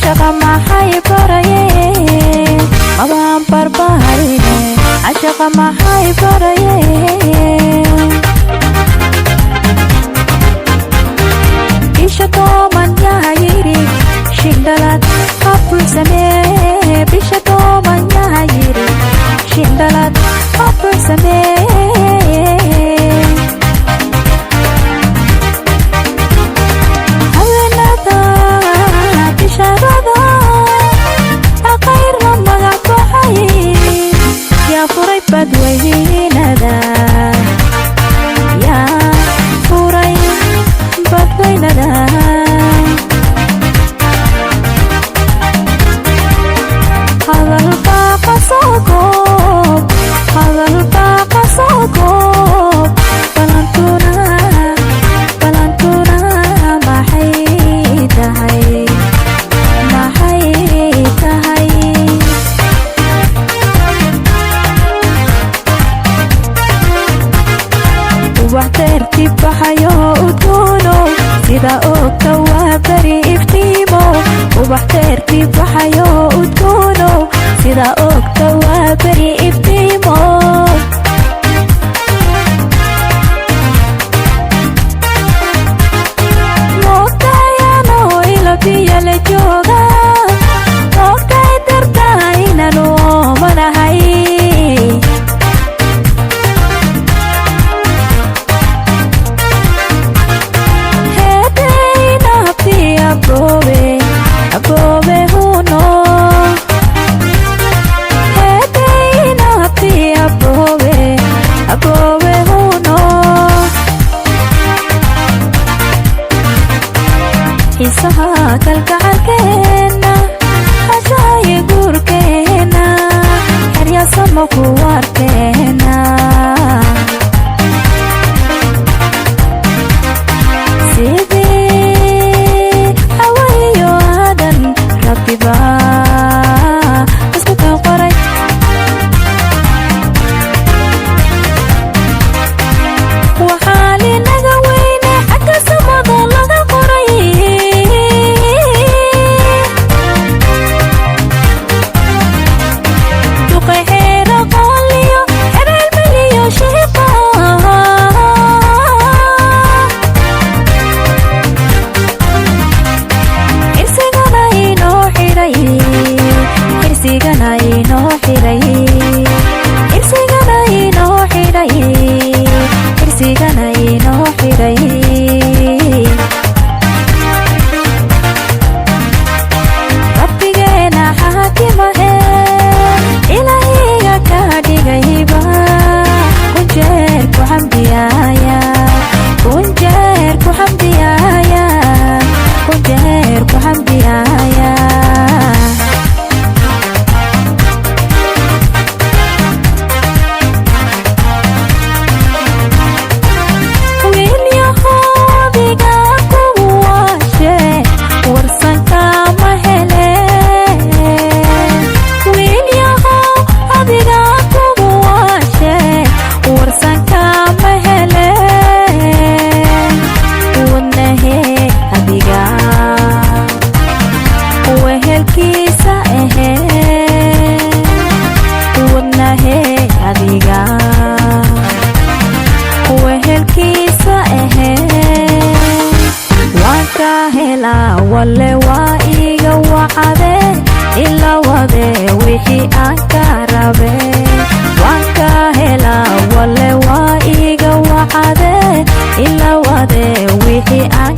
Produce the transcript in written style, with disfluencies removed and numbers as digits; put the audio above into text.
عشق maxay barayeen abaan barbaarine عشق maxay barayeen bisha tooban yaa yiri shindalad qabul samee bisha tooban yaa yiri shindalad qabul samee badweynada yaa furay badweynada hadalka kasoo goob balantuna maxay tahay waxtartib baxayo udoono sida ogta waa bari iftiimo waxtartib baxayo udoono sida ogta waa bari iftiimo moogtayano ila biya la jooga moogtay dartaa inaan oomanahay Above huno hedayna ti above huno hisaha kalgacalkeena hashaaye guurkeena heryasamo kuwarkeena rabbigeena xaakimahe ilaahiga ka dhigayba kunjeer ku xamdiyaaya kunjeer ku xamdiyaaya kunjeer ku xamdiyaaya wale waa iga wacade ila wade wixii aan ka rabe waan ka helaa wale waa iga wacade ila wade wixii aan